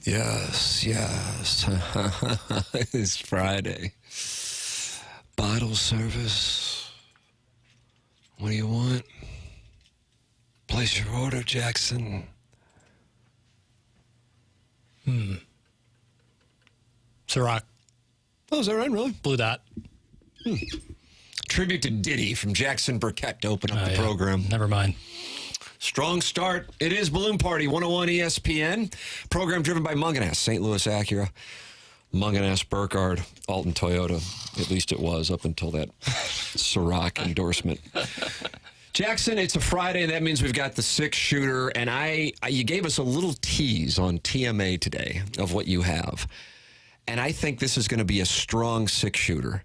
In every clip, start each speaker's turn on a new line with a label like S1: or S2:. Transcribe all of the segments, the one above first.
S1: Yes. It's Friday. Bottle service. What do you want? Place your order, Jackson.
S2: Ciroc.
S1: Oh, is that right, really?
S2: Blue Dot.
S1: Tribute to Diddy from Jackson Burkett to open up the program.
S2: Never mind.
S1: Strong start. It is Balloon Party 101 ESPN. Program driven by Munganess, St. Louis Acura, Munganess, Burkhardt, Alton Toyota. At least it was up until that Ciroc endorsement. Jackson, it's a Friday, and that means we've got the six-shooter. And you gave us a little tease on TMA today of what you have. And I think this is going to be a strong six-shooter.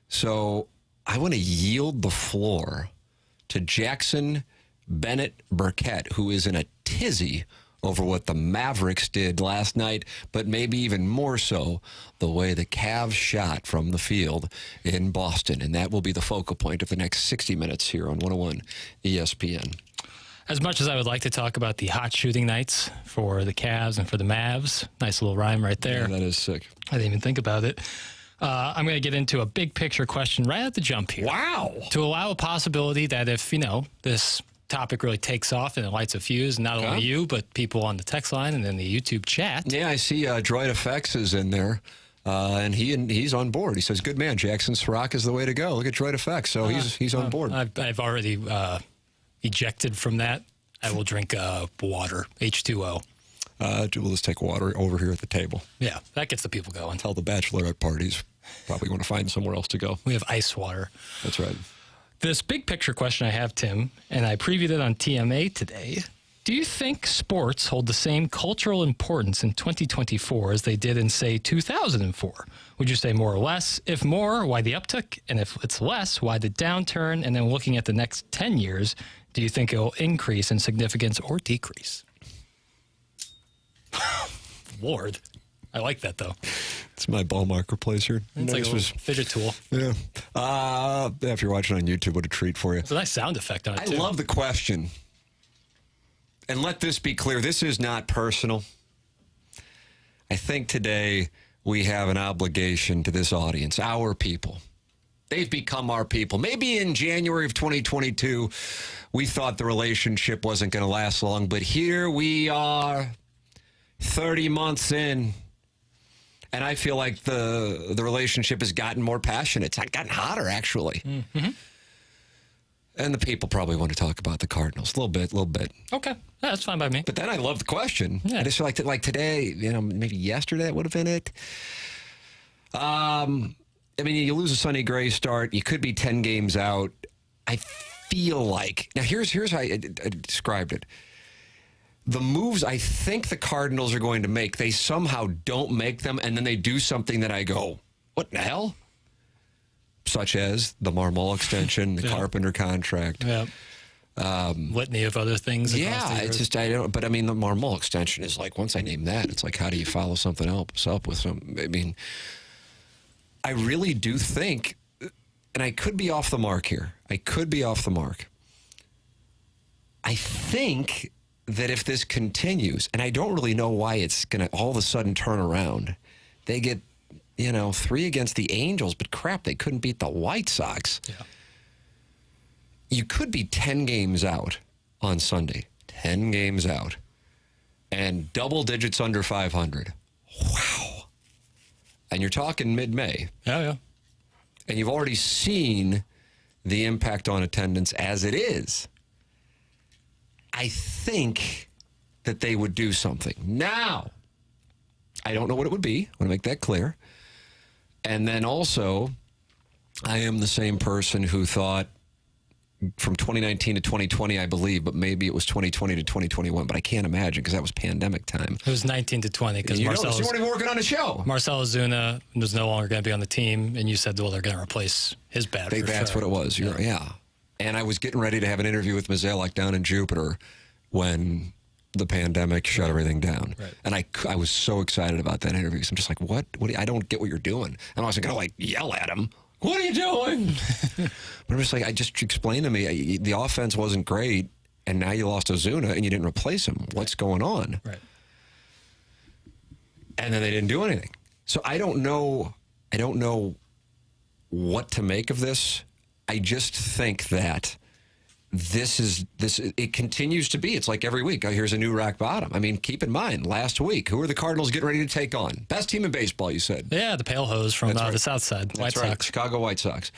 S1: So I want to yield the floor to Jackson Bennett Burkett, who is in a tizzy over what the Mavericks did last night, but maybe even more so the way the Cavs shot from the field in Boston. And that will be the focal point of the next 60 minutes here on 101 ESPN.
S2: As much as I would like to talk about the hot shooting nights for the Cavs and for the Mavs, nice little rhyme right there.
S1: Yeah, that is sick.
S2: I didn't even think about it. I'm going to get into a big picture question right at the jump here.
S1: Wow.
S2: To allow a possibility that if, this topic really takes off and it lights a fuse, not only you, but people on the text line and in the YouTube chat.
S1: Yeah, I see Droid Effects is in there, and he's on board. He says, good man, Jackson, Ciroc is the way to go. Look at Droid Effects. So he's on board.
S2: I've already ejected from that. I will drink water, H2O.
S1: We'll just take water over here at the table.
S2: Yeah, that gets the people going.
S1: Tell the bachelorette parties probably want to find somewhere else to go.
S2: We have ice water.
S1: That's right.
S2: This big picture question I have, Tim, and I previewed it on TMA today. Do you think sports hold the same cultural importance in 2024 as they did in, say, 2004? Would you say more or less? If more, why the uptick? And if it's less, why the downturn? And then looking at the next 10 years, do you think it will increase in significance or decrease? Lord. I like that, though.
S1: It's my ball marker placer.
S2: It's like a little fidget tool.
S1: Yeah. If you're watching on YouTube, what a treat for you.
S2: It's a nice sound effect on it, too.
S1: I love the question. And let this be clear. This is not personal. I think today we have an obligation to this audience, our people. They've become our people. Maybe in January of 2022, we thought the relationship wasn't going to last long, but here we are 30 months in. And I feel like the relationship has gotten more passionate. It's gotten hotter, actually. Mm-hmm. And the people probably want to talk about the Cardinals a little bit.
S2: Okay. Yeah, that's fine by me.
S1: But then I love the question.
S2: Yeah.
S1: I just feel like today, maybe yesterday that would have been it. You lose a Sonny Gray start. You could be 10 games out. I feel like, now here's how I described it. The moves I think the Cardinals are going to make, they somehow don't make them, and then they do something that I go, what the hell? Such as the Marmol extension, the Carpenter contract.
S2: Yeah. Litany of other things.
S1: Yeah, it's just, the Marmol extension is like, once I name that, it's like, how do you follow something else up with some, I really do think, and I could be off the mark here. I think that if this continues, and I don't really know why it's going to all of a sudden turn around, they get, 3 against the Angels, but crap, they couldn't beat the White Sox.
S2: Yeah.
S1: You could be 10 games out on Sunday. 10 games out. And double digits under 500. Wow. And you're talking mid-May.
S2: Yeah.
S1: And you've already seen the impact on attendance as it is. I think that they would do something. Now, I don't know what it would be. I want to make that clear. And then also, I am the same person who thought from 2019 to 2020, I believe, but maybe it was 2020 to 2021, but I can't imagine because that was pandemic time.
S2: It was 19 to 20 because
S1: you weren't even working on a show.
S2: Marcell Ozuna was no longer going to be on the team, and you said, well, they're going to replace his bat.
S1: That's what it was. Yeah. And I was getting ready to have an interview with Mozeliak down in Jupiter when the pandemic shut everything down.
S2: Right.
S1: And I was so excited about that interview because I'm just like, what? I don't get what you're doing. And I wasn't going to yell at him. What are you doing? But I'm just like, just explain to me, the offense wasn't great, and now you lost Ozuna and you didn't replace him. What's going on?
S2: Right.
S1: And then they didn't do anything. So I don't know what to make of this. I just think that it continues to be. It's like every week, oh, here's a new rock bottom. I mean, keep in mind, last week, who are the Cardinals getting ready to take on? Best team in baseball, you said.
S2: Yeah, the Pale Hose from the South Side. White Sox.
S1: Chicago White Sox.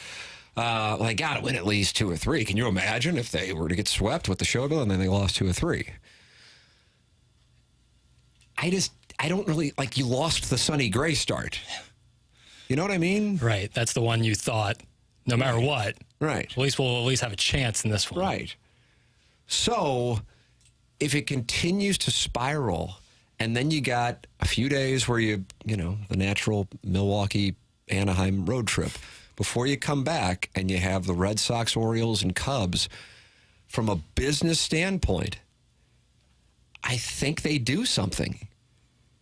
S1: Well, they got to win at least 2 or 3. Can you imagine if they were to get swept with the Shogo and then they lost 2 or 3? I don't really, like, you lost the Sonny Gray start. You know what I mean?
S2: Right. That's the one you thought, no matter what.
S1: Right.
S2: At least we'll have a chance in this one.
S1: Right. So if it continues to spiral, and then you got a few days where the natural Milwaukee-Anaheim road trip, before you come back and you have the Red Sox, Orioles, and Cubs, from a business standpoint, I think they do something.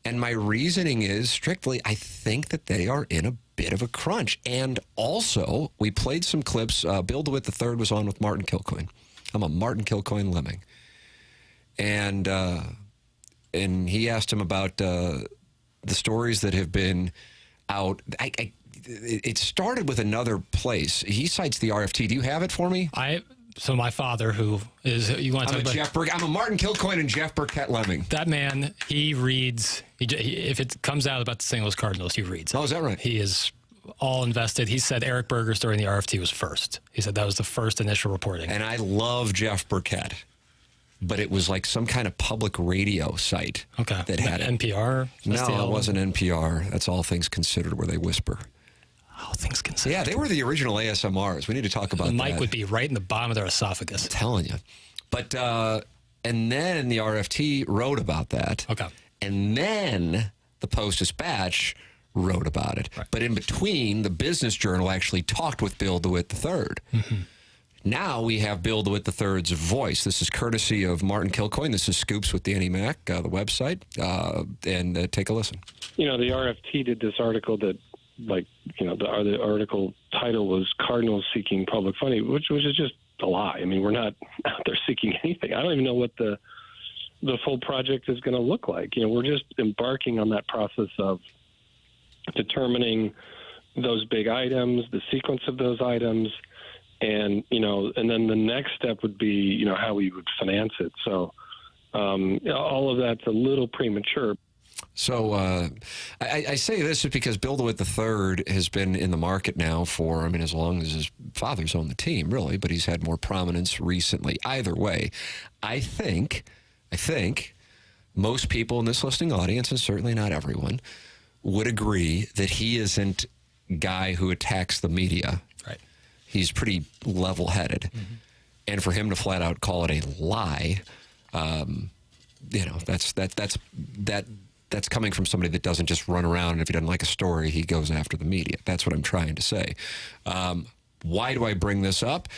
S1: And my reasoning is strictly, I think that they are in a bit of a crunch. And also, we played some clips. Bill DeWitt III was on with Martin Kilcoyne. I'm a Martin Kilcoyne lemming. And he asked him about the stories that have been out. It started with another place. He cites the RFT. Do you have it for me?
S2: So my father, who is, you want to talk about?
S1: I'm a Martin Kilcoyne and Jeff Burkett lemming.
S2: That man, he reads. If it comes out about the St. Louis Cardinals, he reads.
S1: Oh, is that right?
S2: He is all invested. He said Eric Berger's during the RFT was first. He said that was the first initial reporting.
S1: And I love Jeff Burkett, but it was like some kind of public radio site that had it.
S2: NPR?
S1: No, it wasn't NPR. That's All Things Considered, where they whisper.
S2: All Things Considered.
S1: Yeah, they were the original ASMRs. We need to talk about that.
S2: The mic would be right in the bottom of their esophagus.
S1: I'm telling you. But, and then the RFT wrote about that.
S2: Okay.
S1: And then the Post-Dispatch wrote about it.
S2: Right.
S1: But in between, the Business Journal actually talked with Bill DeWitt III. Mm-hmm. Now we have Bill DeWitt III's voice. This is courtesy of Martin Kilcoyne. This is Scoops with Danny Mac, the website. And take a listen.
S3: The RFT did this article that, the article title was Cardinals Seeking Public Funding, which is just a lie. I mean, we're not out there seeking anything. I don't even know what the full project is going to look like. We're just embarking on that process of determining those big items, the sequence of those items, and then the next step would be, how we would finance it. So all of that's a little premature.
S1: So I say this just because Bill DeWitt III has been in the market now for, as long as his father's owned the team, really, but he's had more prominence recently. Either way, I think most people in this listening audience, and certainly not everyone, would agree that he isn't a guy who attacks the media.
S2: Right.
S1: He's pretty level-headed. Mm-hmm. And for him to flat out call it a lie, that's coming from somebody that doesn't just run around, and if he doesn't like a story, he goes after the media. That's what I'm trying to say. Why do I bring this up?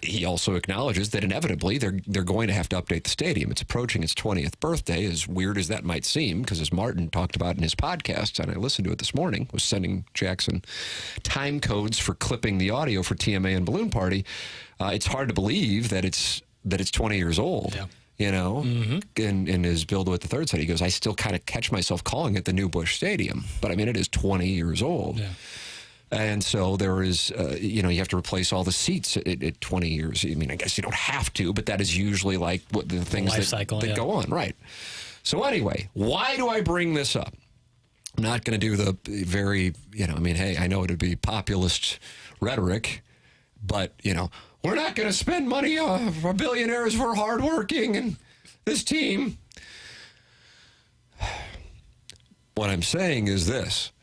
S1: He also acknowledges that inevitably they're going to have to update the stadium. It's approaching its 20th birthday, as weird as that might seem, because as Martin talked about in his podcast, and I listened to it this morning, was sending Jackson time codes for clipping the audio for TMA and Balloon Party. It's hard to believe that it's 20 years old.
S2: Yeah.
S1: Mm-hmm. And as Bill DeWitt III said, he goes, I still kind of catch myself calling it the New Busch Stadium. But, it is 20 years old. Yeah. And so there is, you have to replace all the seats at 20 years. I guess you don't have to, but that is usually like what the things that go on. Right. So anyway, why do I bring this up? I'm not going to do the very, hey, I know it would be populist rhetoric, but, we're not going to spend money for billionaires who are hardworking and this team. What I'm saying is this.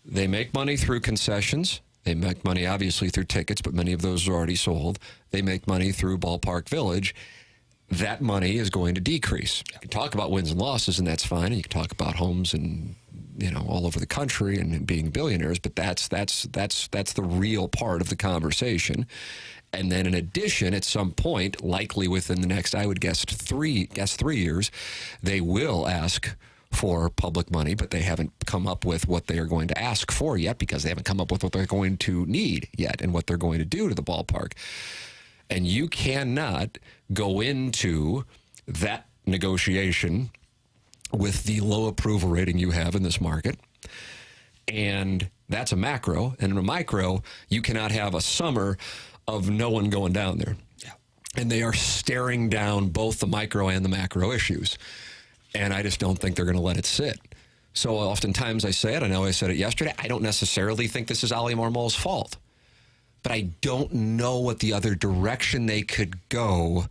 S1: They make money through concessions. They make money, obviously, through tickets, but many of those are already sold. They make money through Ballpark Village. That money is going to decrease. You can talk about wins and losses, and that's fine. And you can talk about homes and, all over the country and being billionaires, but that's the real part of the conversation. And then in addition, at some point, likely within the next, I would guess 3 years, they will ask for public money, but they haven't come up with what they are going to ask for yet, because they haven't come up with what they're going to need yet and what they're going to do to the ballpark. And you cannot go into that negotiation with the low approval rating you have in this market. And that's a macro. And in a micro, you cannot have a summer of no one going down there.
S2: Yeah.
S1: And they are staring down both the micro and the macro issues. And I just don't think they're going to let it sit. So oftentimes I say it, I know I said it yesterday, I don't necessarily think this is Ali Marmol's fault. But I don't know what the other direction they could go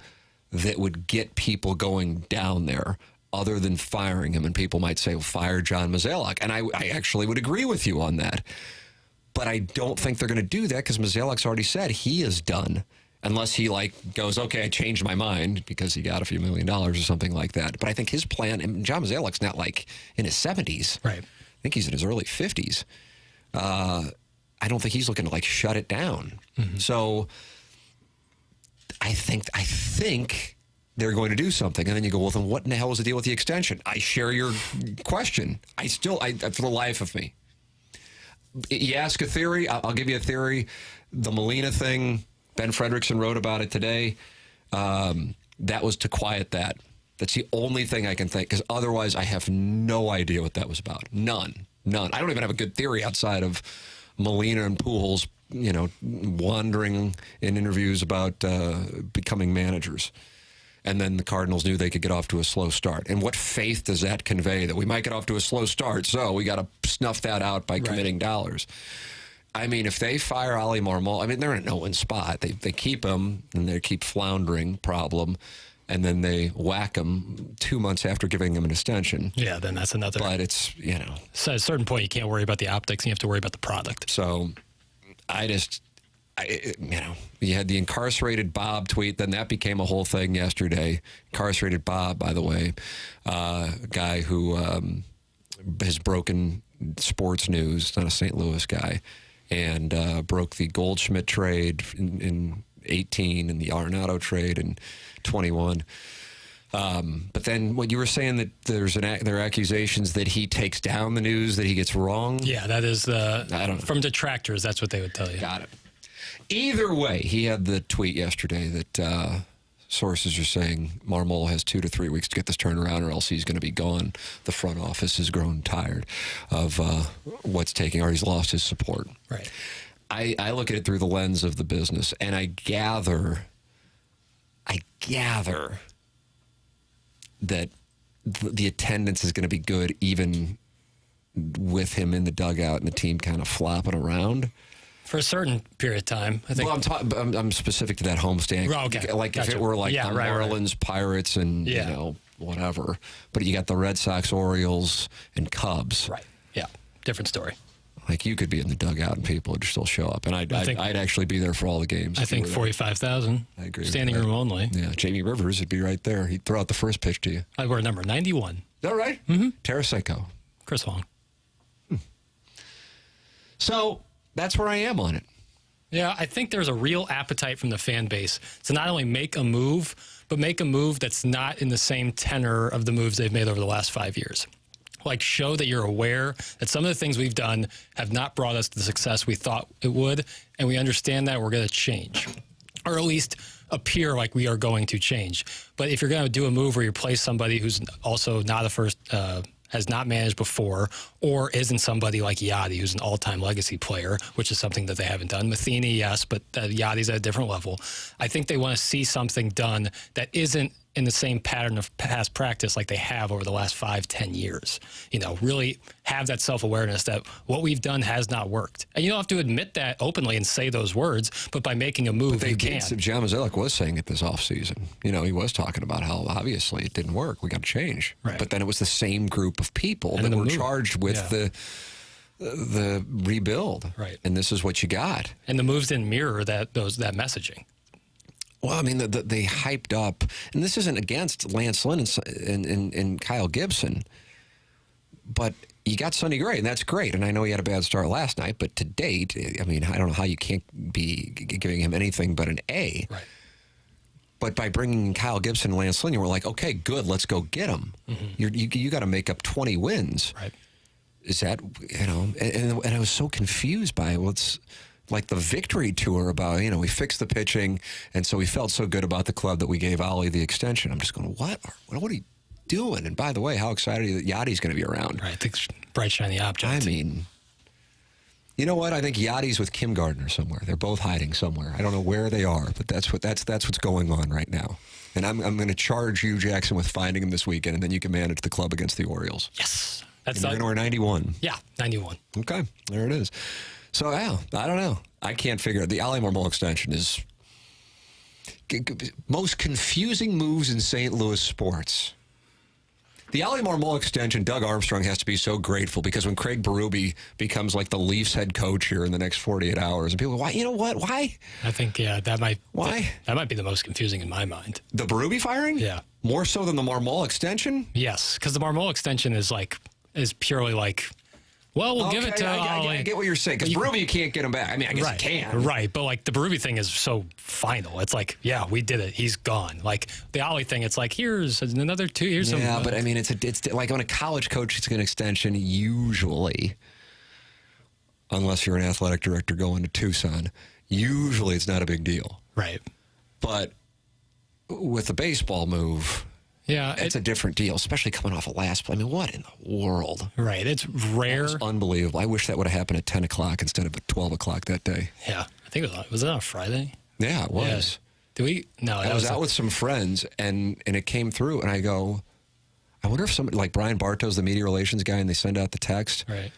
S1: that would get people going down there other than firing him. And people might say, well, fire John Mozeliak. And I actually would agree with you on that. But I don't think they're going to do that because Mozeliak's already said he is done. Unless he goes, okay, I changed my mind because he got a few $1 million or something like that. But I think his plan, and John Mozeliak's not in his 70s.
S2: Right.
S1: I think he's in his early 50s. I don't think he's looking to shut it down. Mm-hmm. So I think they're going to do something. And then you go, well, then what in the hell is the deal with the extension? I share your question. I for the life of me. You ask a theory, I'll give you a theory. The Molina thing, Ben Frederickson wrote about it today. That was to quiet that. That's the only thing I can think, because otherwise I have no idea what that was about. None. I don't even have a good theory outside of Molina and Pujols, wandering in interviews about becoming managers. And then the Cardinals knew they could get off to a slow start. And what faith does that convey that we might get off to a slow start? So we got to snuff that out by committing dollars. I mean, if they fire Ali Marmol, they're in a no-win spot. They keep him, and they keep floundering, problem, and then they whack him 2 months after giving him an extension.
S2: Yeah, then that's another.
S1: But it's,
S2: So at a certain point, you can't worry about the optics, and you have to worry about the product.
S1: So you had the incarcerated Bob tweet, then that became a whole thing yesterday. Incarcerated Bob, by the way, guy who has broken sports news, not a St. Louis guy, and broke the Goldschmidt trade in 18 and the Arenado trade in 21. But then what you were saying that there are accusations that he takes down the news that he gets wrong.
S2: Yeah, that is
S1: I don't know.
S2: From detractors. That's what they would tell you.
S1: Got it. Either way, he had the tweet yesterday that sources are saying Marmol has 2 to 3 weeks to get this turned around, or else he's going to be gone. The front office has grown tired of what's taking, or he's lost his support.
S2: Right.
S1: I look at it through the lens of the business, and I gather that the attendance is going to be good even with him in the dugout and the team kind of flopping around.
S2: For a certain period of time, I think.
S1: Well, I'm specific to that homestand.
S2: Oh, okay.
S1: If it were the Marlins, Pirates, and whatever. But you got the Red Sox, Orioles, and Cubs.
S2: Right. Yeah. Different story.
S1: You could be in the dugout and people would still show up, and I'd actually be there for all the games.
S2: I think 45,000.
S1: I agree.
S2: Standing room only.
S1: Yeah, Jamie Rivers would be right there. He'd throw out the first pitch to you.
S2: I wear number 91.
S1: Is that right?
S2: Mm-hmm.
S1: Tarasenko.
S2: Chris Wong.
S1: So that's where I am on it.
S2: Yeah, I think there's a real appetite from the fan base to not only make a move, but make a move that's not in the same tenor of the moves they've made over the last 5 years. Show that you're aware that some of the things we've done have not brought us the success we thought it would, and we understand that we're going to change, or at least appear like we are going to change. But if you're going to do a move where you replace somebody who's also not a first, has not managed before, or isn't somebody like Yachty, who's an all-time legacy player, which is something that they haven't done. Matheny, yes, but Yachty's at a different level. I think they want to see something done that isn't in the same pattern of past practice like they have over the last 5-10 years. Really have that self-awareness that what we've done has not worked. And you don't have to admit that openly and say those words, but by making a move, you can.
S1: John Mozeliak was saying it this offseason. He was talking about how obviously it didn't work. We got to change.
S2: Right.
S1: But then it was the same group of people that were charged with the rebuild.
S2: Right.
S1: And this is what you got.
S2: And the moves didn't mirror that messaging.
S1: Well, they hyped up, and this isn't against Lance Lynn and Kyle Gibson, but you got Sonny Gray, and that's great. And I know he had a bad start last night, but to date, I don't know how you can't be giving him anything but an A.
S2: Right.
S1: But by bringing in Kyle Gibson and Lance Lynn, you were like, okay, good, let's go get him. Mm-hmm. You got to make up 20 wins.
S2: Right.
S1: Is that, and I was so confused by it. Well, it's like the victory tour about, we fixed the pitching, and so we felt so good about the club that we gave Ollie the extension. I'm just going, what doing? And by the way, how excited are you that Yachty's going to be around?
S2: Right, the bright, shiny object.
S1: I mean, you know what? I think Yachty's with Kim Gardner somewhere. They're both hiding somewhere. I don't know where they are, but that's what's going on right now. And I'm going to charge you, Jackson, with finding him this weekend, and then you can manage the club against the Orioles.
S2: Yes.
S1: And you're going to wear 91.
S2: Yeah, 91.
S1: Okay, there it is. So, yeah, I don't know. I can't figure it. The Ali Marmol extension is most confusing moves in St. Louis sports. The Ali Marmol extension, Doug Armstrong has to be so grateful because when Craig Berube becomes like the Leafs head coach here in the next 48 hours, and people go, why? You know what? Why?
S2: I think, that might...
S1: Why?
S2: That might be the most confusing in my mind.
S1: The Berube firing?
S2: Yeah.
S1: More so than the Marmol extension?
S2: Yes, because the Marmol extension is purely like, well, we'll give it to Ali.
S1: I get what you're saying. Because Berube, you can't get him back. I mean, I guess you can.
S2: Right, but like the Berube thing is so final. It's like, yeah, we did it. He's gone. Like the Ali thing, it's like, here's another 2 years.
S1: Yeah, but I mean, it's like when a college coach gets an extension, usually, unless you're an athletic director going to Tucson, usually it's not a big deal.
S2: Right.
S1: But with the baseball move...
S2: Yeah,
S1: it's a different deal, especially coming off of last play. I mean, what in the world?
S2: Right, it's rare.
S1: It's unbelievable. I wish that would have happened at 10 o'clock instead of at 12 o'clock that day.
S2: Yeah, I think was it on a Friday?
S1: Yeah, it was.
S2: Yeah. Did we? No,
S1: I was out with some friends, and it came through, and I go, I wonder if somebody, like Brian Bartos, the media relations guy, and they send out the text.
S2: Right.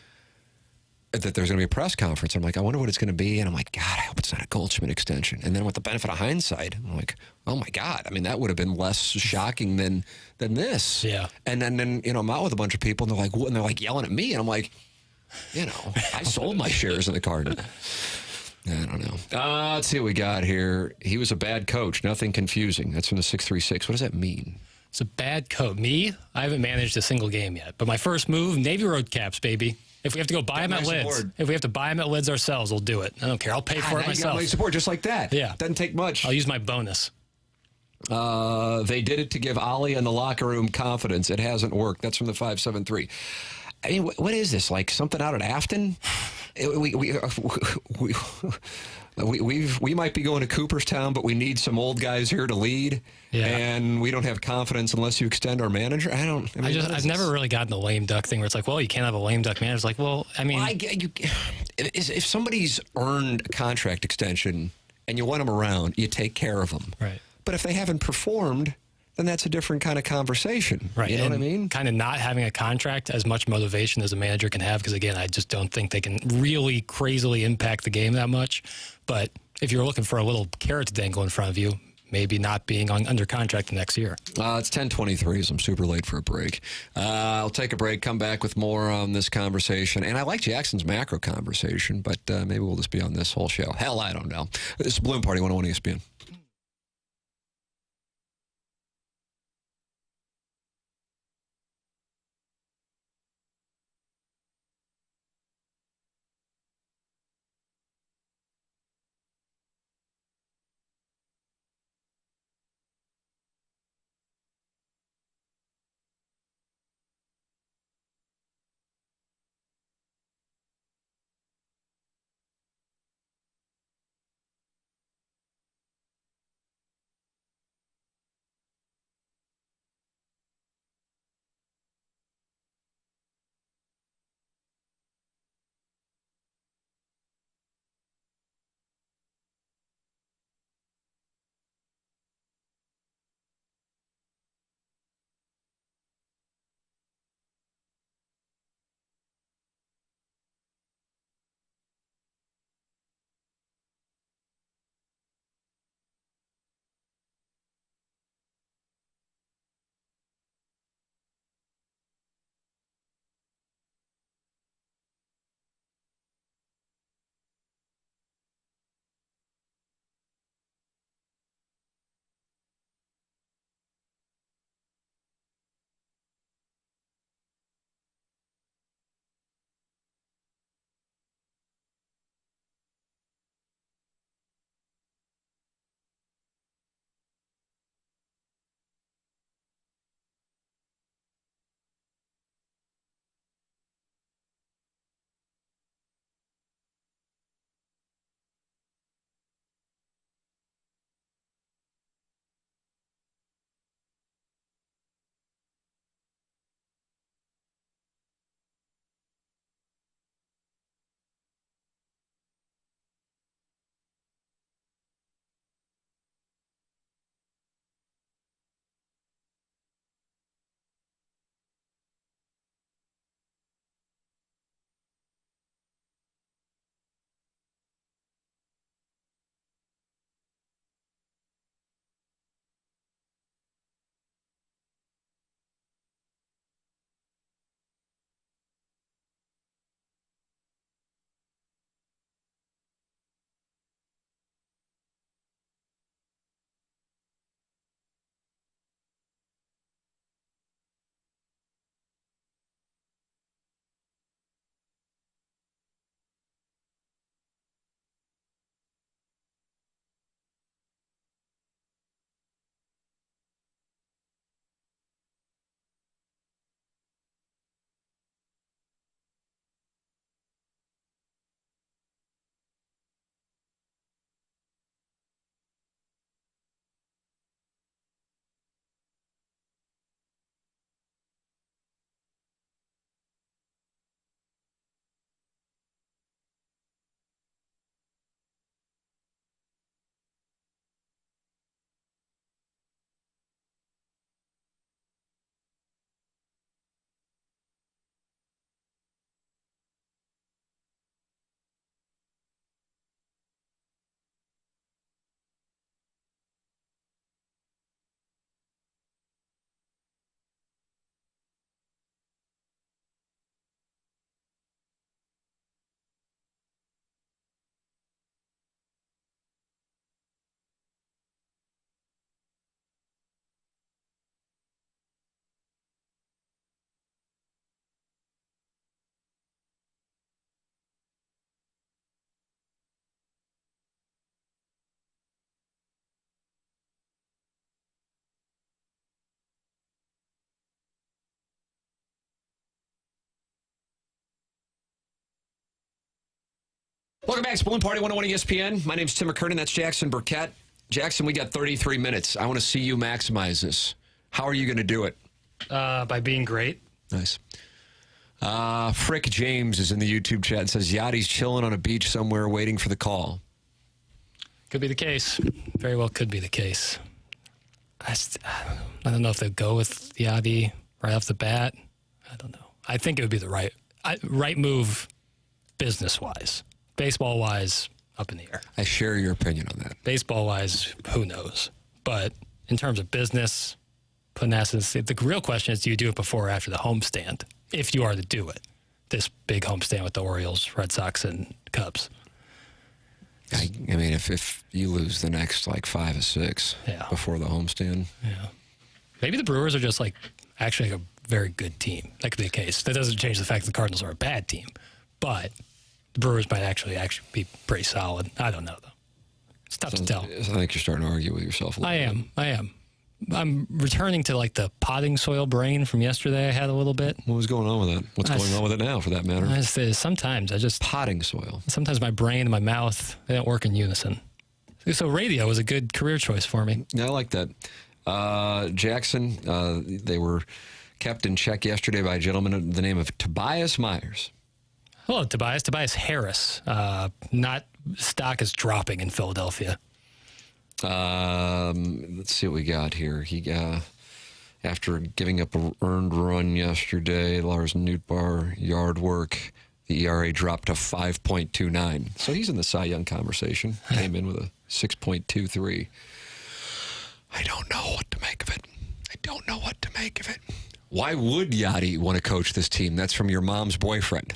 S1: That there's going to be a press conference. I'm like, I wonder what it's going to be. And I'm like, God, I hope it's not a Goldschmidt extension. And then with the benefit of hindsight, I'm like, oh my God. I mean, that would have been less shocking than this.
S2: Yeah.
S1: And then I'm out with a bunch of people and they're like, what? And they're like yelling at me. And I'm like, I sold my shares in the Cardinals. I don't know. Let's see what we got here. He was a bad coach. Nothing confusing. That's from the 636. What does that mean?
S2: It's a bad coach. Me, I haven't managed a single game yet. But my first move, Navy Road caps, baby. If we have to go buy them at Lids, if we have to buy them at Lids ourselves, we'll do it. I don't care. I'll pay for it myself.
S1: You got my support just like that.
S2: Yeah.
S1: Doesn't take much.
S2: I'll use my bonus.
S1: They did it to give Ali in the locker room confidence. It hasn't worked. That's from the 573. I mean, what is this? Like something out at Afton? We might be going to Cooperstown, but we need some old guys here to lead.
S2: Yeah. And
S1: we don't have confidence unless you extend our manager.
S2: I've never really gotten the lame duck thing where it's like, well, you can't have a lame duck manager. It's like, well, I mean,
S1: if somebody's earned a contract extension and you want them around, you take care of them.
S2: Right.
S1: But if they haven't performed, then that's a different kind of conversation.
S2: Right.
S1: You know what I mean?
S2: Kind of not having a contract as much motivation as a manager can have, because, again, I just don't think they can really crazily impact the game that much. But if you're looking for a little carrot to dangle in front of you, maybe not being under contract the next year.
S1: It's 10:23, so I'm super late for a break. I'll take a break, come back with more on this conversation. And I like Jackson's macro conversation, but maybe we'll just be on this whole show. Hell, I don't know. This is Balloon Party 101 ESPN. Welcome back to Balloon Party 101 ESPN. My name's Tim McKernan. That's Jackson Burkett. Jackson, we got 33 minutes. I want to see you maximize this. How are you going to do it?
S2: By being great.
S1: Nice. Frick James is in the YouTube chat and says, Yachty's chilling on a beach somewhere waiting for the call.
S2: Could be the case. Very well could be the case. I don't know if they'd go with Yachty right off the bat. I don't know. I think it would be the right move business-wise. Baseball-wise, up in the air.
S1: I share your opinion on that.
S2: Baseball-wise, who knows? But in terms of business, putting assets, the real question is, do you do it before or after the homestand? If you are to do it. This big homestand with the Orioles, Red Sox, and Cubs.
S1: I mean, if you lose the next, 5 or 6 before the homestand.
S2: Yeah. Maybe the Brewers are just, actually a very good team. That could be the case. That doesn't change the fact that the Cardinals are a bad team. But the Brewers might actually be pretty solid. I don't know, though. It's tough to tell.
S1: I think you're starting to argue with yourself a little bit.
S2: I am. I'm returning to, the potting soil brain from yesterday I had a little bit.
S1: What was going on with that? What's going on with it now, for that matter?
S2: Sometimes I just...
S1: Potting soil.
S2: Sometimes my brain and my mouth, they don't work in unison. So radio was a good career choice for me.
S1: Yeah, I like that. Jackson, they were kept in check yesterday by a gentleman of the name of Tobias Myers.
S2: Hello, Tobias. Tobias Harris. Stock is dropping in Philadelphia.
S1: Let's see what we got here. He after giving up an earned run yesterday, Lars Nootbaar, yard work, the ERA dropped to 5.29. So he's in the Cy Young conversation. Came in with a 6.23. I don't know what to make of it. Why would Yachty want to coach this team? That's from your mom's boyfriend.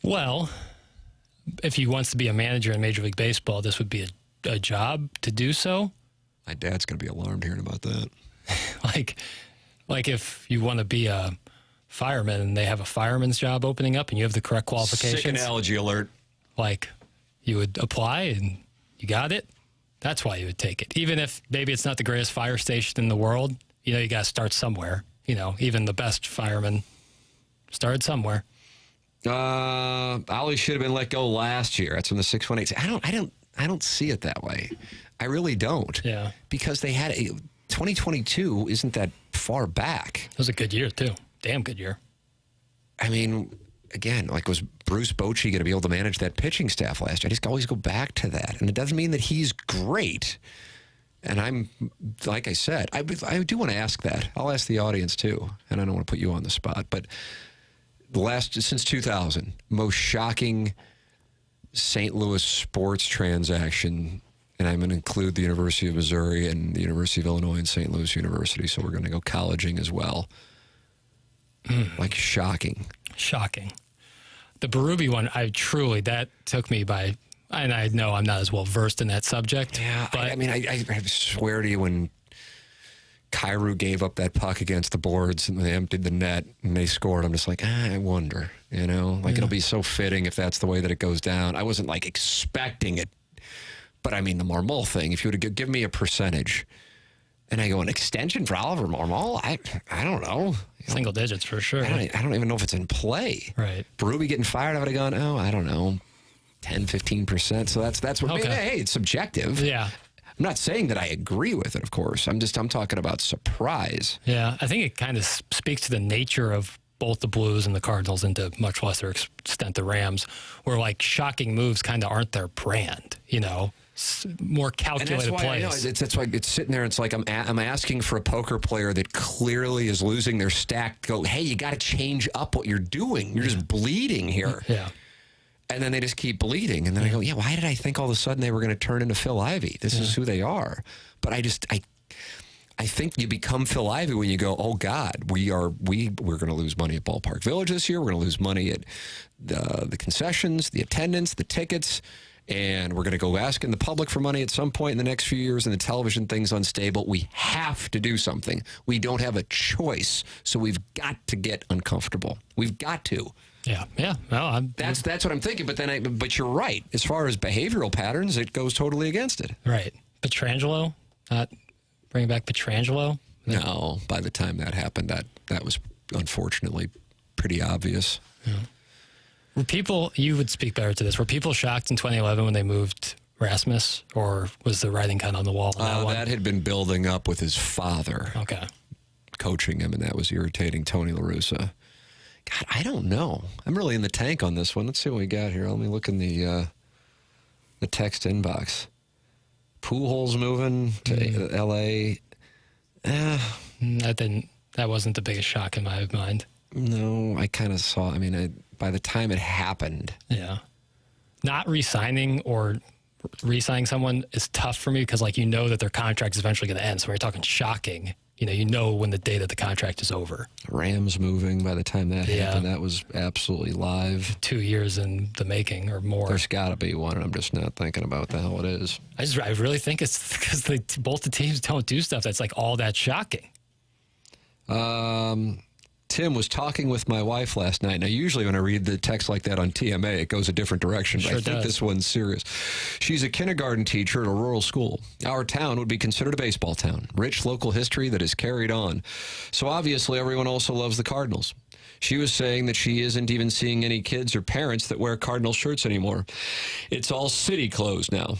S2: Well, if he wants to be a manager in Major League Baseball, this would be a job to do so.
S1: My dad's going to be alarmed hearing about that.
S2: like if you want to be a fireman and they have a fireman's job opening up and you have the correct qualifications.
S1: Sick analogy alert.
S2: You would apply and you got it. That's why you would take it. Even if maybe it's not the greatest fire station in the world, you got to start somewhere. Even the best fireman started somewhere.
S1: Ollie should have been let go last year. That's from the 618. I don't see it that way. I really don't.
S2: Yeah.
S1: Because they had 2022 isn't that far back.
S2: It was a good year, too. Damn good year.
S1: I mean, again, was Bruce Bochy going to be able to manage that pitching staff last year? I just always go back to that. And it doesn't mean that he's great. And I'm, like I said, I do want to ask that. I'll ask the audience, too. And I don't want to put you on the spot. But since 2000, most shocking St. Louis sports transaction, and I'm going to include the University of Missouri and the University of Illinois and St. Louis University, so we're going to go colleging as well. Shocking.
S2: Shocking. The Berube one, that took me by, and I know I'm not as well versed in that subject.
S1: Yeah,
S2: but
S1: I swear to you, when Kyrou gave up that puck against the boards and they emptied the net and they scored, I'm just I wonder, it'll be so fitting if that's the way that it goes down. I wasn't expecting it, but the Marmol thing, if you would have given me a percentage and I go an extension for Oliver Marmol, I don't know.
S2: Single digits for sure.
S1: I don't even know if it's in play.
S2: Right.
S1: Berube getting fired, I would have gone, I don't know, 10, 15%. So that's what,
S2: okay.
S1: Hey, it's subjective.
S2: Yeah.
S1: I'm not saying that I agree with it, of course. I'm talking about surprise.
S2: Yeah, I think it kind of speaks to the nature of both the Blues and the Cardinals, and to much lesser extent the Rams, where shocking moves kind of aren't their brand, more calculated plays.
S1: That's why it's sitting there. It's I'm asking for a poker player that clearly is losing their stack to go, hey, you got to change up what you're doing. You're just bleeding here.
S2: Yeah.
S1: And then they just keep bleeding. And then I go, why did I think all of a sudden they were going to turn into Phil Ivey? This is who they are. But I think you become Phil Ivey when you go, oh God, we're going to lose money at Ballpark Village this year. We're going to lose money at the concessions, the attendance, the tickets. And we're going to go asking the public for money at some point in the next few years, and the television thing's unstable. We have to do something. We don't have a choice. So we've got to get uncomfortable. We've got to.
S2: Yeah. Well,
S1: that's what I'm thinking. But you're right. As far as behavioral patterns, it goes totally against it.
S2: Right. Pietrangelo, bringing back Pietrangelo.
S1: No, by the time that happened, that was unfortunately pretty obvious.
S2: Were people, you would speak better to this, were people shocked in 2011 when they moved Rasmus, or was the writing kind of on the wall on that one?
S1: That had been building up with his father coaching him, and that was irritating Tony La Russa. God, I don't know. I'm really in the tank on this one. Let's see what we got here. Let me look in the text inbox. Pujols moving to L.A.
S2: That wasn't the biggest shock in my mind.
S1: No, I kind of saw. I mean, by the time it happened,
S2: not re-signing or re-signing someone is tough for me because, like, you know that their contract is eventually going to end. So when you're talking shocking, you know when the day that the contract is over.
S1: Rams moving by the time that happened, that was absolutely live.
S2: 2 years in the making or more.
S1: There's got to be one, and I'm just not thinking about the hell it is.
S2: I really think it's because both the teams don't do stuff that's like all that shocking.
S1: Tim was talking with my wife last night. Now, usually when I read the text like that on TMA, it goes a different direction. But I think this one's serious. She's a kindergarten teacher at a rural school. Our town would be considered a baseball town. Rich local history that is carried on. So obviously everyone also loves the Cardinals. She was saying that she isn't even seeing any kids or parents that wear Cardinal shirts anymore. It's all city clothes now.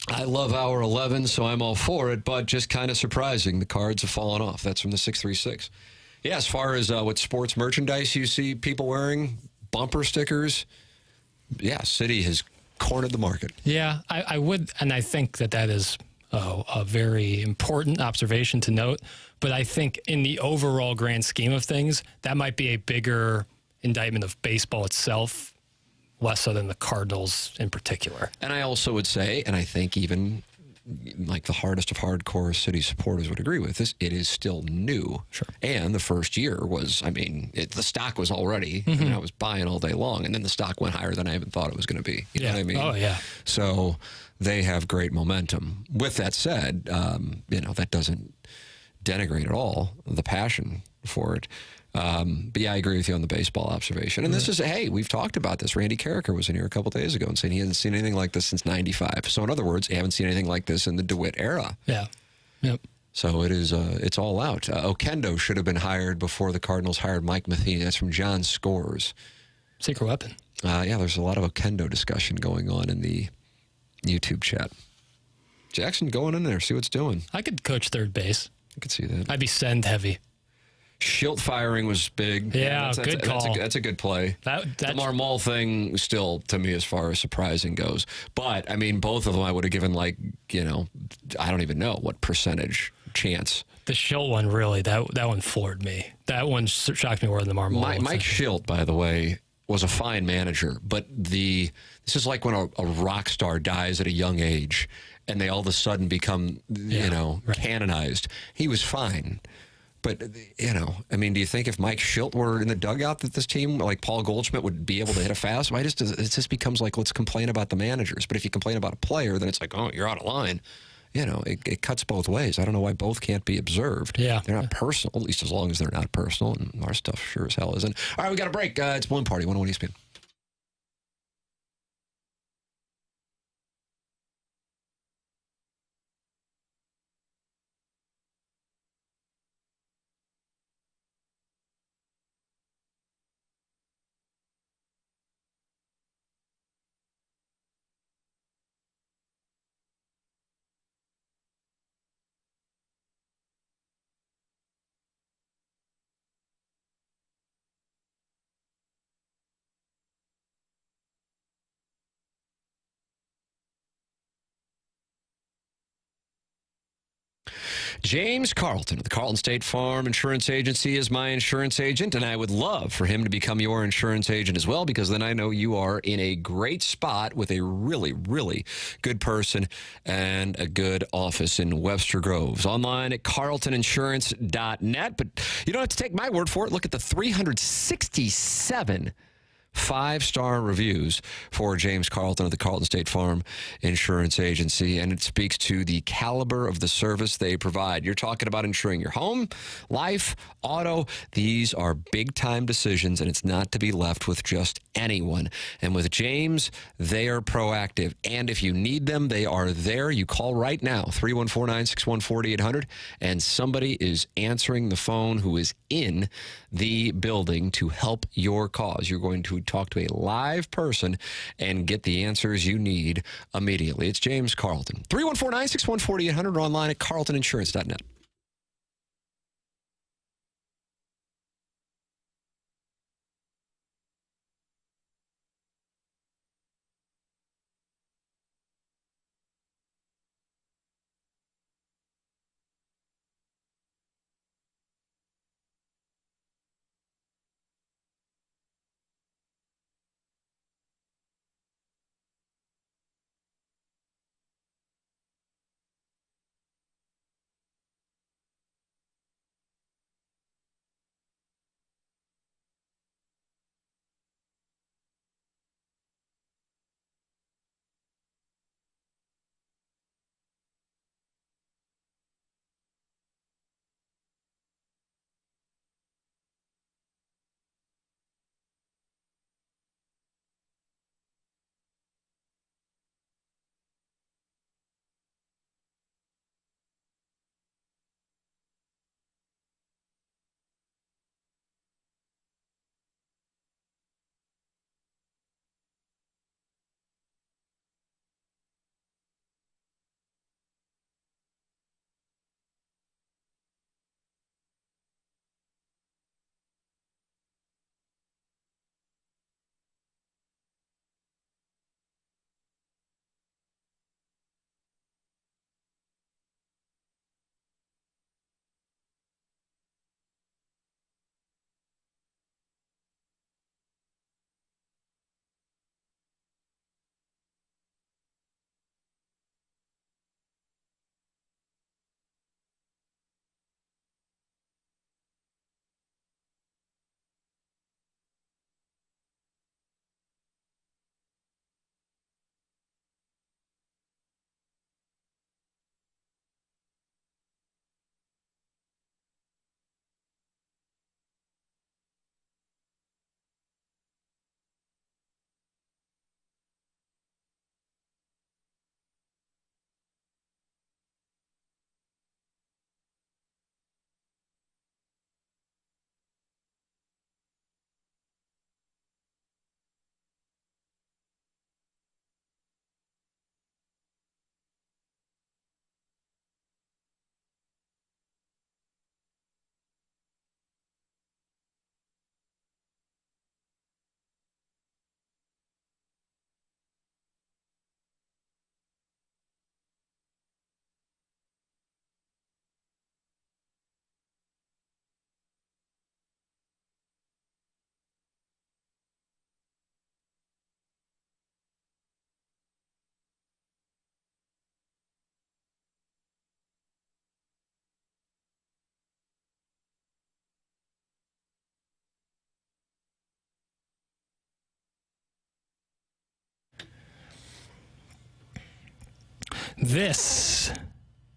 S1: I love our 11, so I'm all for it, but just kind of surprising. The Cards have fallen off. That's from the 636. Yeah, as far as what sports merchandise you see people wearing, bumper stickers, City has cornered the market.
S2: Yeah, I would, and I think that is a very important observation to note. But I think in the overall grand scheme of things, that might be a bigger indictment of baseball itself, less so than the Cardinals in particular.
S1: And I also would say, and I think even like the hardest of hardcore City supporters would agree with this, it is still new.
S2: Sure.
S1: And the first year was, the stock was already, I was buying all day long, and then the stock went higher than I even thought it was going to be. You know what I mean?
S2: Oh, yeah.
S1: So they have great momentum. With that said, that doesn't denigrate at all the passion for it. But yeah, I agree with you on the baseball observation. And this is, we've talked about this. Randy Carricker was in here a couple days ago and saying he hasn't seen anything like this since 95. So in other words, you haven't seen anything like this in the DeWitt era.
S2: Yeah. Yep.
S1: So it is, it's all out. Okendo should have been hired before the Cardinals hired Mike Matheny. That's from John Scores.
S2: Secret weapon.
S1: There's a lot of Okendo discussion going on in the YouTube chat. Jackson, going in there, see what's doing.
S2: I could coach third base.
S1: I could see that.
S2: I'd be send heavy.
S1: Schilt firing was big.
S2: Yeah, good call.
S1: That's a good play. The Marmol thing still, to me, as far as surprising goes. But, both of them I would have given, I don't even know what percentage chance. The
S2: Schilt one, really, that one floored me. That one shocked me more than the Marmol one.
S1: Mike Schilt, by the way, was a fine manager. But this is like when a rock star dies at a young age and they all of a sudden become, canonized. He was fine. But, do you think if Mike Schilt were in the dugout that this team, like Paul Goldschmidt, would be able to hit a fast? It just becomes like, let's complain about the managers. But if you complain about a player, then it's like, oh, you're out of line. It cuts both ways. I don't know why both can't be observed.
S2: Yeah.
S1: They're not personal, at least as long as they're not personal. And our stuff sure as hell isn't. All right, we got a break. It's Balloon Party, 101 ESPN. James Carlton of the Carlton State Farm Insurance Agency is my insurance agent, and I would love for him to become your insurance agent as well, because then I know you are in a great spot with a really, really good person and a good office in Webster Groves. Online at carltoninsurance.net, but you don't have to take my word for it. Look at the 367 5-star reviews for James Carlton of the Carlton State Farm Insurance Agency, and it speaks to the caliber of the service they provide. You're talking about insuring your home, life, auto. These are big-time decisions, and it's not to be left with just anyone. And with James, they are proactive, and if you need them, they are there. You call right now, 314-961-4800, and somebody is answering the phone who is in the building to help your cause. You're going to to talk to a live person and get the answers you need immediately. It's James Carlton. 314-961-4800 or online at carltoninsurance.net.
S2: This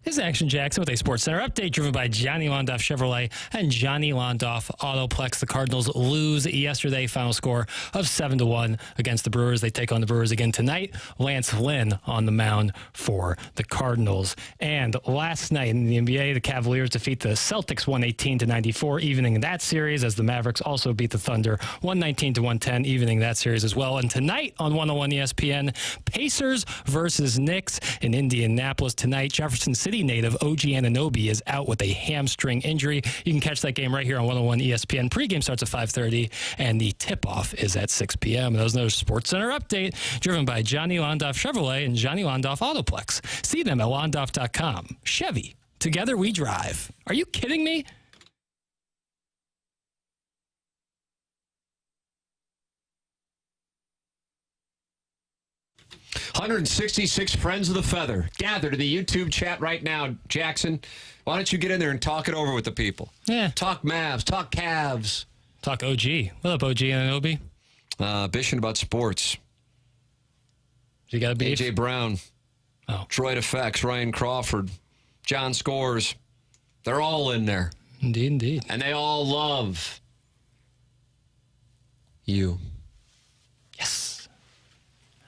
S2: is Action Jackson with a Sports Center update driven by Johnny Londoff Chevrolet and Johnny Londoff Autoplex. The Cardinals lose yesterday, final score of 7-1 against the Brewers. They take on the Brewers again tonight. Lance Lynn on the mound for the Cardinals. And last night in the NBA, the Cavaliers defeat the Celtics 118-94, evening that series, as the Mavericks also beat the Thunder 119-110, evening that series as well. And tonight on 101 ESPN, Pacers versus Knicks in Indianapolis tonight. Jefferson City native OG Anunoby is out with a hamstring injury. You can catch that game right here on 101 ESPN. Pregame starts at 5:30, and the tip-off is at 6 p.m. That was another Sports Center update driven by Johnny Londoff Chevrolet and Johnny Londoff Autoplex. See them at londoff.com. Chevy, together we drive. Are you kidding me?
S1: $166 Friends of the Feather gathered in the YouTube chat right now. Jackson, why don't you get in there and talk it over with the people?
S2: Yeah.
S1: Talk Mavs, talk Cavs.
S2: Talk OG. What up, OG Anunoby?
S1: Bishing about sports.
S2: You got a beef?
S1: A.J. Brown.
S2: Oh.
S1: Troy Defects, Ryan Crawford, John Scores. They're all in there.
S2: Indeed, indeed.
S1: And they all love you.
S2: Yes.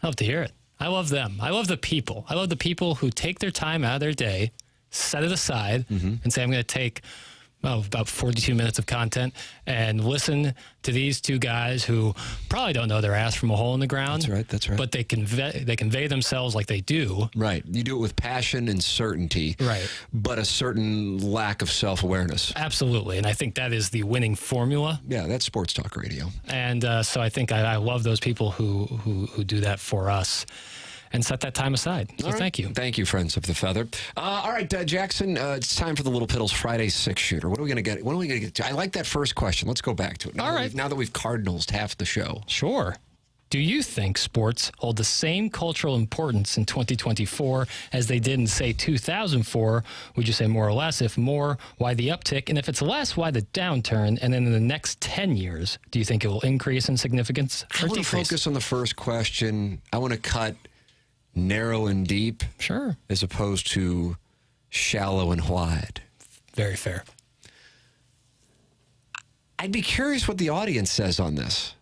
S2: I love to hear it. I love them. I love the people. I love the people who take their time out of their day, set it aside, and say, I'm going to take about 42 minutes of content, and listen to these two guys who probably don't know their ass from a hole in the ground.
S1: That's right.
S2: But they convey themselves like they do.
S1: Right. You do it with passion and certainty.
S2: Right.
S1: But a certain lack of self-awareness.
S2: Absolutely. And I think that is the winning formula.
S1: Yeah, that's sports talk radio.
S2: And so I think I love those people who do that for us and set that time aside. So thank you.
S1: Thank you, friends of the feather. All right, Jackson, it's time for the Little Piddles Friday six-shooter. What are we going to get? What are we going to get to? I like that first question. Let's go back to it. Now that we've Cardinals half the show.
S2: Sure. Do you think sports hold the same cultural importance in 2024 as they did in, say, 2004? Would you say more or less? If more, why the uptick? And if it's less, why the downturn? And then in the next 10 years, do you think it will increase in significance or
S1: I want to
S2: decrease?
S1: focus on the first question. I want to cut narrow and deep.
S2: Sure.
S1: As opposed to shallow and wide.
S2: Very fair.
S1: I'd be curious what the audience says on this.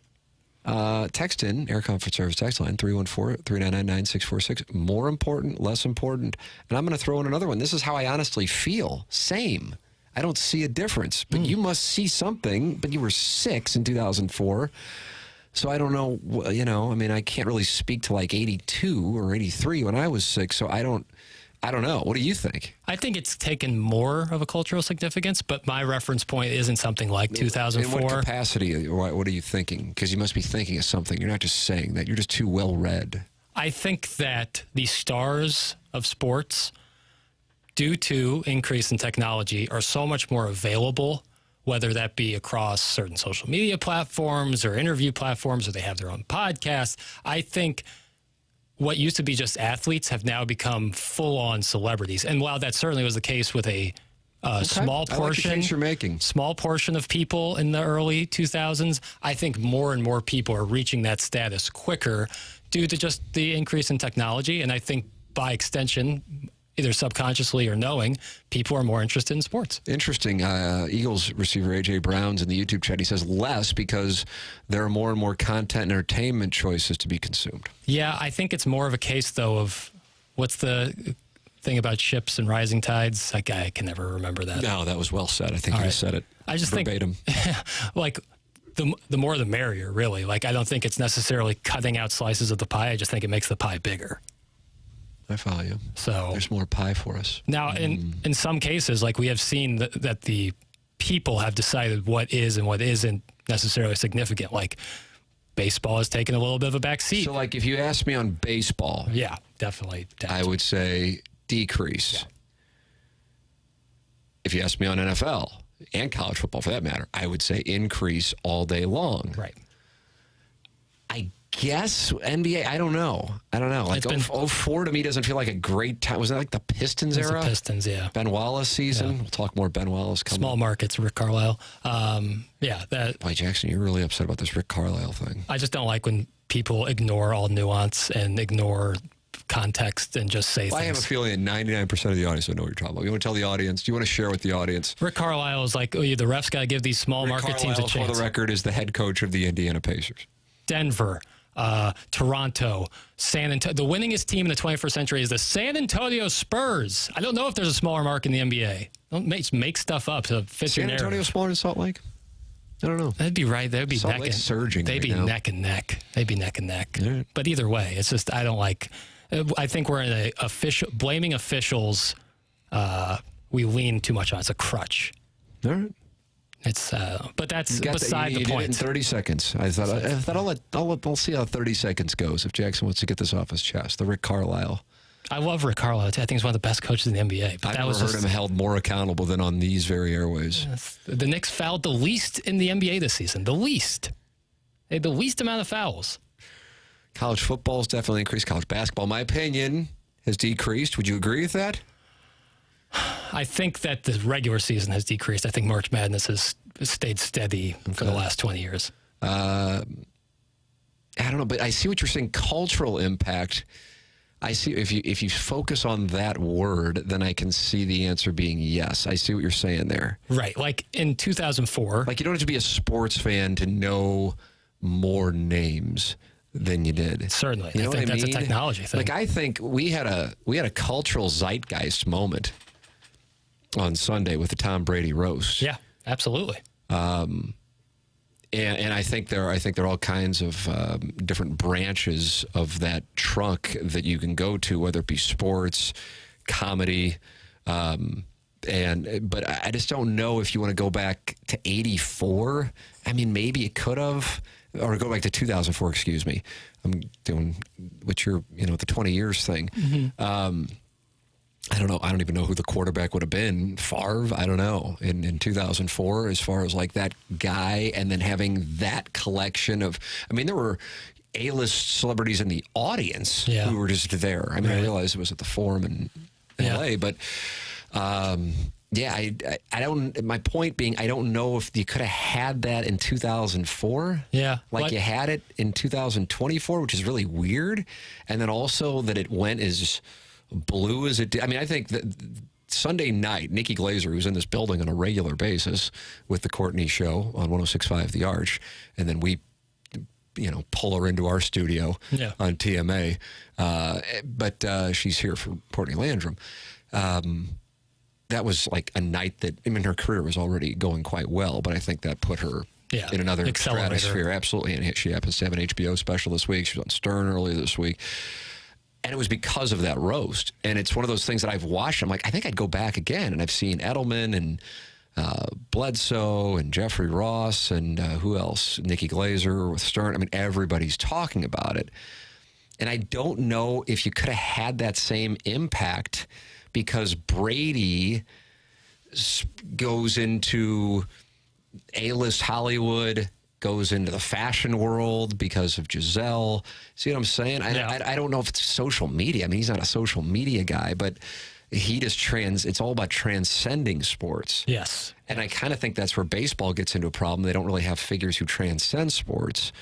S1: Text in, Air Comfort Service text line, 314-399-9646. More important, less important. And I'm going to throw in another one. This is how I honestly feel. Same. I don't see a difference. But you must see something. But you were 6 in 2004. So I don't know, I mean, I can't really speak to like 82 or 83 when I was 6. So I don't know. What do you think?
S2: I think it's taken more of a cultural significance, but my reference point isn't something like 2004.
S1: In what capacity? What are you thinking? Because you must be thinking of something. You're not just saying that. You're just too well read.
S2: I think that the stars of sports, due to increase in technology, are so much more available, whether that be across certain social media platforms or interview platforms, or they have their own podcasts. I think what used to be just athletes have now become full-on celebrities. And while that certainly was the case with a small portion,
S1: I like the case you're making.
S2: Small portion of people in the early 2000s, I think more and more people are reaching that status quicker due to just the increase in technology. And I think by extension, either subconsciously or knowing, people are more interested in sports.
S1: Interesting. Eagles receiver A.J. Brown's in the YouTube chat. He says less because there are more and more content and entertainment choices to be consumed.
S2: Yeah, I think it's more of a case, though, of what's the thing about ships and rising tides? I can never remember that.
S1: No, that was well said. I think you just said it
S2: I just
S1: verbatim.
S2: think, like, the more the merrier, really. Like, I don't think it's necessarily cutting out slices of the pie. I just think it makes the pie bigger.
S1: I follow you.
S2: So
S1: there's more pie for us.
S2: Now, in some cases, like we have seen that the people have decided what is and what isn't necessarily significant. Like baseball has taken a little bit of a back seat.
S1: So, like, if you ask me on baseball,
S2: yeah, definitely.
S1: I would say decrease. Yeah. If you ask me on NFL and college football, for that matter, I would say increase all day long.
S2: Right.
S1: I guess NBA, I don't know. Like 04 to me doesn't feel like a great time. Was that like the Pistons era?
S2: The Pistons, yeah.
S1: Ben Wallace season.
S2: Yeah.
S1: We'll talk more Ben Wallace coming.
S2: Small markets, Rick Carlisle.
S1: Boy, Jackson, you're really upset about this Rick Carlisle thing.
S2: I just don't like when people ignore all nuance and ignore context and just say things.
S1: I have a feeling that 99% of the audience don't know what you're talking about. You want to tell the audience? Do you want to share with the audience?
S2: Rick Carlisle is like, the refs got to give these small market teams a chance.
S1: For the record, is the head coach of the Indiana Pacers.
S2: Denver, Toronto, San Antonio. The winningest team in the 21st century is the San Antonio Spurs. I don't know if there's a smaller market in the NBA. Don't make stuff up to fit your narrative.
S1: San Antonio smaller than Salt Lake? I don't know.
S2: That'd be right. They'd be
S1: Salt Lake's surging.
S2: They'd be neck and neck. They'd be neck and neck.
S1: Right.
S2: But either way, it's just I don't like. I think we're in blaming officials. We lean too much on. It's a crutch.
S1: All right.
S2: It's but that's beside the point.
S1: Did it in 30 seconds. I thought I'll see how 30 seconds goes if Jackson wants to get this off his chest. The Rick Carlisle.
S2: I love Rick Carlisle. I think he's one of the best coaches in the NBA. But
S1: I've never heard him held more accountable than on these very airways.
S2: The Knicks fouled the least in the NBA this season. The least. They had the least amount of fouls.
S1: College football's definitely increased. College basketball, in my opinion, has decreased. Would you agree with that?
S2: I think that the regular season has decreased. I think March Madness has stayed steady for the last 20 years.
S1: I don't know, but I see what you're saying. Cultural impact. I see if you focus on that word, then I can see the answer being yes. I see what you're saying there.
S2: Right. Like in 2004.
S1: Like you don't have to be a sports fan to know more names than you did.
S2: Certainly.
S1: You know
S2: I think that's
S1: mean?
S2: a technology thing.
S1: Like I think we had a cultural zeitgeist moment on Sunday with the Tom Brady roast.
S2: Yeah, absolutely.
S1: And I think there are all kinds of different branches of that trunk that you can go to, whether it be sports, comedy, but I just don't know if you want to go back to '84. I mean, maybe it could have, or go back to 2004. Excuse me. I'm doing what you're, the 20 years thing. Mm-hmm. I don't know. I don't even know who the quarterback would have been. Favre? I don't know. In 2004, as far as like that guy, and then having that collection of, there were A-list celebrities in the audience who were just there. I mean, I realized it was at the Forum in LA, but I don't, my point being, I don't know if you could have had that in 2004.
S2: Yeah.
S1: Like you had it in 2024, which is really weird. And then also that it went as blue as it did. I mean, I think that Sunday night, Nikki Glazer, who's in this building on a regular basis with the Courtney Show on 106.5 The Arch, and then we, pull her into our studio on TMA. But she's here for Courtney Landrum. That was like a night that, her career was already going quite well, but I think that put her in another stratosphere. Absolutely. And she happens to have an HBO special this week. She was on Stern earlier this week. And it was because of that roast. And it's one of those things that I've watched. I'm like, I think I'd go back again. And I've seen Edelman and Bledsoe and Jeffrey Ross and who else? Nikki Glazer with Stern. I mean, everybody's talking about it. And I don't know if you could have had that same impact because Brady goes into A-list Hollywood, goes into the fashion world because of Giselle. See what I'm saying? I don't know if it's social media. I mean, he's not a social media guy, but he just it's all about transcending sports.
S2: Yes.
S1: And I kind of think that's where baseball gets into a problem. They don't really have figures who transcend sports.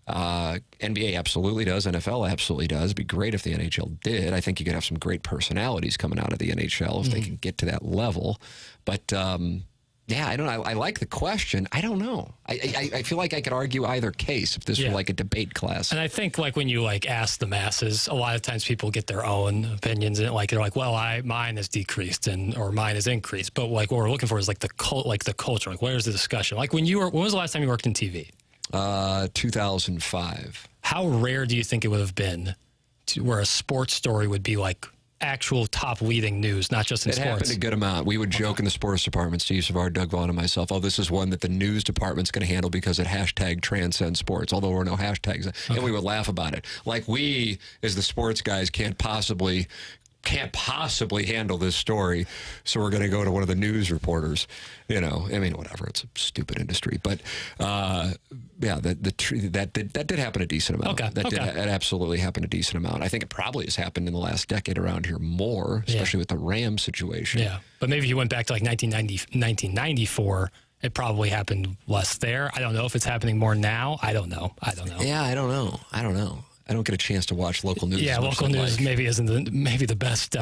S1: NBA absolutely does. NFL absolutely does. It'd be great if the NHL did. I think you could have some great personalities coming out of the NHL if they can get to that level. But, I don't know. I like the question. I don't know. I feel like I could argue either case if this were like a debate class.
S2: And I think like when you like ask the masses, a lot of times people get their own opinions and they're like, well, mine is decreased or mine is increased. But like what we're looking for is like the culture. Like where's the discussion? Like when was the last time you worked in TV?
S1: 2005.
S2: How rare do you think it would have been where a sports story would be like actual top leading news, not just in sports?
S1: It happened a good amount. We would joke in the sports department, Steve Savard, Doug Vaughn, and myself, this is one that the news department's going to handle because it #transcends sports, although there were no hashtags. Okay. And we would laugh about it. Like we, as the sports guys, can't possibly handle this story, so we're going to go to one of the news reporters. Whatever. It's a stupid industry, but that did happen a decent amount.
S2: Okay.
S1: That absolutely happened a decent amount. I think it probably has happened in the last decade around here more, especially with the Rams situation.
S2: Yeah, but maybe if you went back to like 1994. It probably happened less there. I don't know if it's happening more now. I don't know.
S1: Yeah, I don't know. I don't get a chance to watch local news.
S2: Yeah, local news maybe isn't the best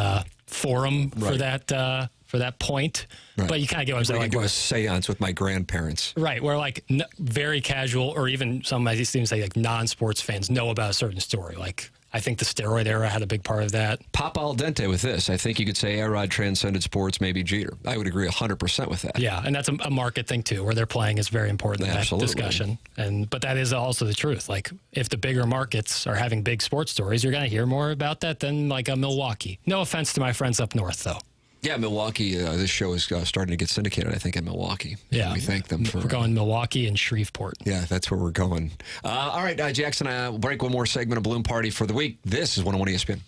S2: forum for that point. Right. But you kind of get what I'm saying.
S1: I do a seance with my grandparents.
S2: Right, where like very casual, or even some I seem to say like non-sports fans know about a certain story. Like I think the steroid era had a big part of that.
S1: Pop al dente with this. I think you could say A-Rod transcended sports, maybe Jeter. I would agree 100% with that.
S2: Yeah, and that's a market thing too, where they're playing is very important in that discussion. But that is also the truth. Like if the bigger markets are having big sports stories, you're going to hear more about that than like a Milwaukee. No offense to my friends up north, though.
S1: Yeah, Milwaukee, this show is starting to get syndicated, I think, in Milwaukee.
S2: Yeah.
S1: We thank them for...
S2: We're going Milwaukee and Shreveport.
S1: Yeah, that's where we're going. All right, Jackson, we'll break one more segment of Balloon Party for the week. This is 101 ESPN.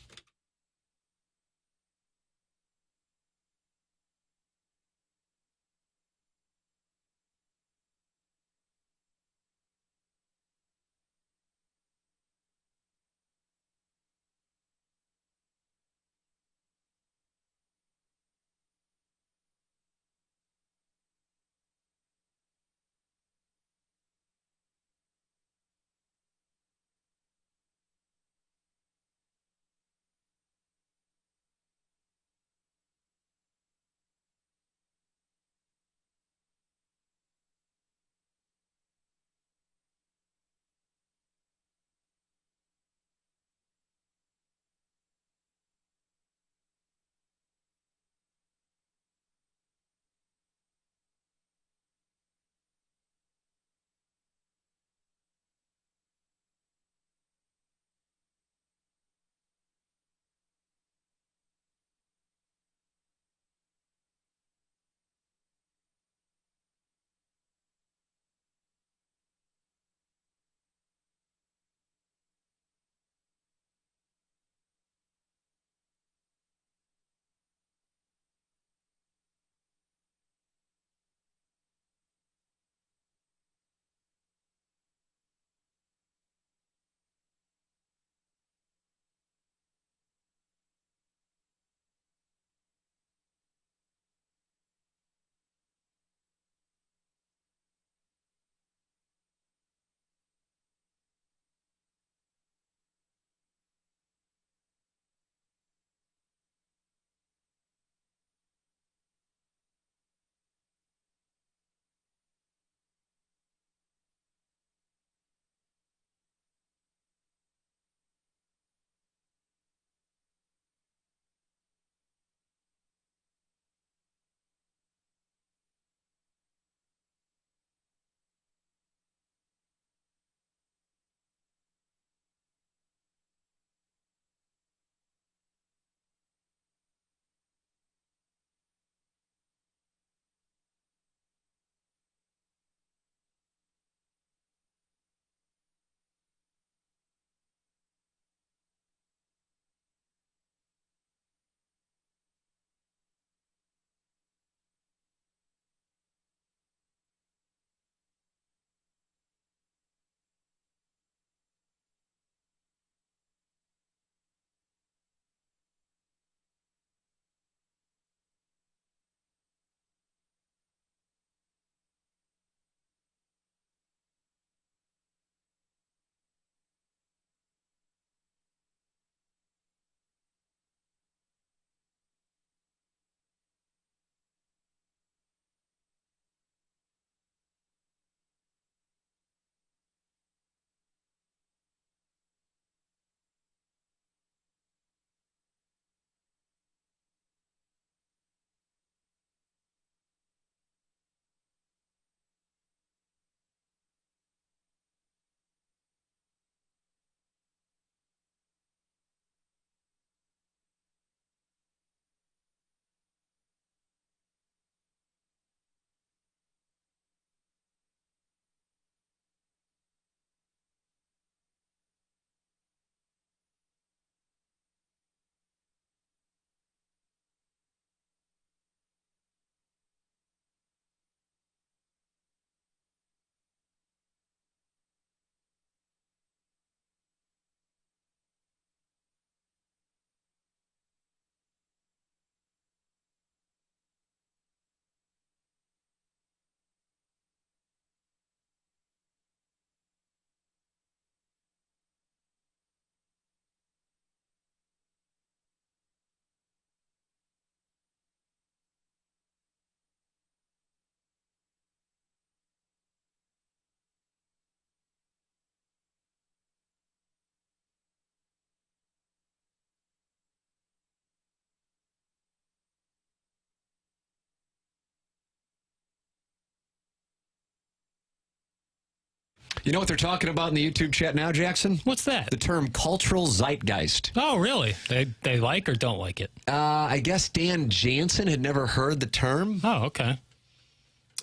S1: You know what they're talking about in the YouTube chat now, Jackson?
S2: What's that?
S1: The term cultural zeitgeist.
S2: Oh, really? They like or don't like it?
S1: I guess Dan Jansen had never heard the term.
S2: Oh, okay.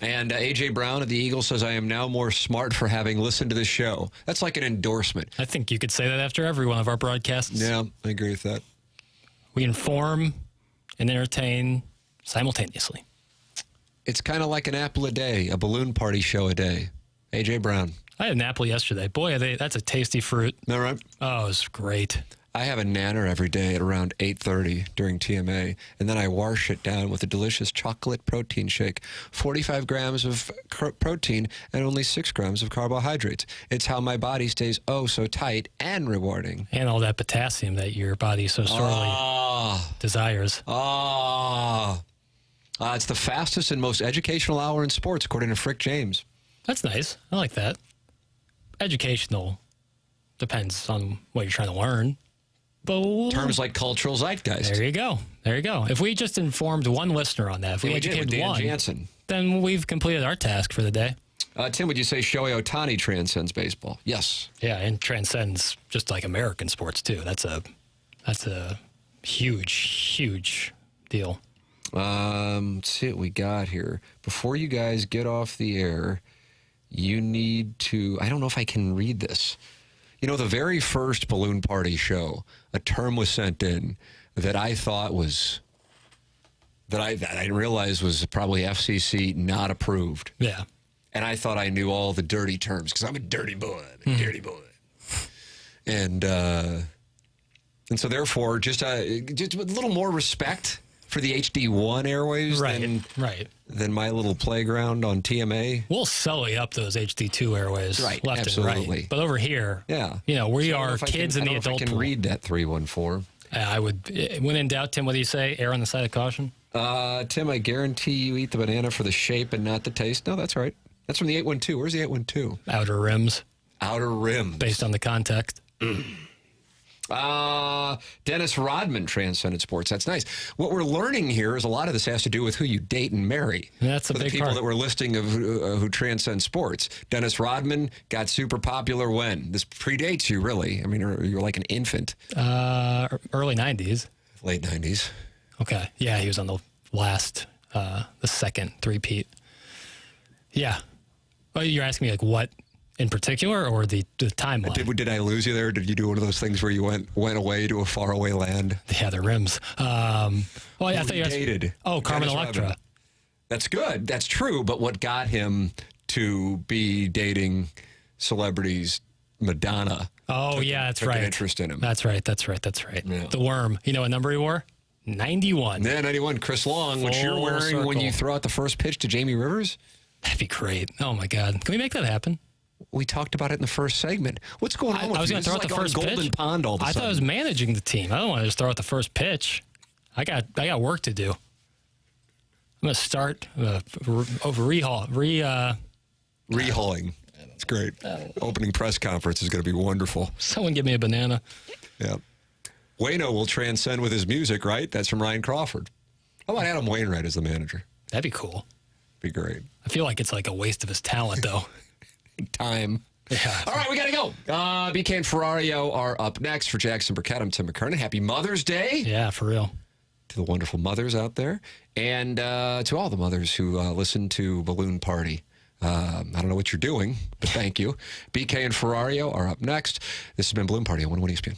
S1: And A.J. Brown of the Eagles says, I am now more smart for having listened to this show. That's like an endorsement.
S2: I think you could say that after every one of our broadcasts.
S1: Yeah, I agree with that.
S2: We inform and entertain simultaneously.
S1: It's kind of like an apple a day, a balloon party show a day. A.J. Brown.
S2: I had an apple yesterday. Boy, that's a tasty fruit.
S1: All right.
S2: Oh, it was great.
S1: I have a nanner every day at around 8:30 during TMA, and then I wash it down with a delicious chocolate protein shake. 45 grams of protein and only 6 grams of carbohydrates. It's how my body stays oh so tight and rewarding.
S2: And all that potassium that your body so sorely desires.
S1: It's the fastest and most educational hour in sports, according to Frick James.
S2: That's nice. I like that. Educational depends on what you're trying to learn. But
S1: Terms like cultural zeitgeist.
S2: There you go. There you go. If we just informed one listener on that, if we educated
S1: Dan
S2: one,
S1: Jansen.
S2: then we've completed our task for the day.
S1: Tim, would you say Shohei Ohtani transcends baseball? Yes.
S2: Yeah, and transcends just like American sports too. That's a huge deal.
S1: Let's see what we got here. Before you guys get off the air, you need to, I don't know if I can read this. You know, the very first balloon party show, a term was sent in that I thought was, that I realized was probably FCC not approved.
S2: Yeah.
S1: And I thought I knew all the dirty terms because I'm a dirty boy. I'm a dirty boy. And so therefore, just a little more respect for the HD1 airwaves than my little playground on TMA.
S2: We'll sully up those HD2 airways left
S1: absolutely.
S2: and right. But over here, we
S1: So
S2: are kids in the adult
S1: I can
S2: pool.
S1: read that 314.
S2: I would, when in doubt, Tim, what do you say? Err on the side of caution?
S1: Tim, I guarantee you eat the banana for the shape and not the taste. No, that's right. That's from the 812. Where's the 812?
S2: Outer rims.
S1: Outer rims.
S2: Based on the context.
S1: Dennis Rodman transcended sports. That's nice. What we're learning here is a lot of this has to do with who you date and marry.
S2: That's a big
S1: the people
S2: part.
S1: that we're listing of who transcend sports. Dennis Rodman got super popular when? This predates you, really. I mean, you're like an infant.
S2: Early 90s.
S1: Late 90s.
S2: Okay. Yeah, he was on the last, the second three-peat. Yeah. Well, you're asking me like what in particular or the timeline?
S1: Did I lose you there? Did you do one of those things where you went away to a faraway land?
S2: Yeah, the rims. I thought you
S1: dated.
S2: Oh, Carmen
S1: Dennis
S2: Electra.
S1: Rodman. That's good. That's true. But what got him to be dating celebrities, Madonna?
S2: Oh, yeah, that's
S1: took
S2: right.
S1: An interest in him.
S2: That's right.
S1: Yeah.
S2: The Worm. You know what number he wore? 91.
S1: Yeah, 91. Chris Long, which you're
S2: Full
S1: wearing when
S2: circle.
S1: you throw out the first pitch to Jamie Rivers?
S2: That'd be great. Oh, my God. Can we make that happen?
S1: We talked about it in the first segment. What's going on with
S2: I was
S1: you?
S2: going to throw out the first
S1: Golden
S2: pitch.
S1: Pond all of a
S2: I
S1: sudden.
S2: thought I was managing the team. I don't want to just throw out the first pitch. I got work to do. I'm going to start
S1: Rehauling. It's great. Opening press conference is going to be wonderful.
S2: Someone give me a banana.
S1: Yeah. Wayno will transcend with his music, right? That's from Ryan Crawford. How about Adam Wainwright as the manager?
S2: That'd be cool.
S1: Be great.
S2: I feel like it's like a waste of his talent, though.
S1: Time.
S2: Yeah.
S1: All right, we got to go. BK and Ferrario are up next. For Jackson Burkett, I'm Tim McKernan. Happy Mother's Day
S2: Yeah, for real.
S1: to the wonderful mothers out there. And to all the mothers who listen to Balloon Party. I don't know what you're doing, but thank you. BK and Ferrario are up next. This has been Balloon Party on 101 ESPN.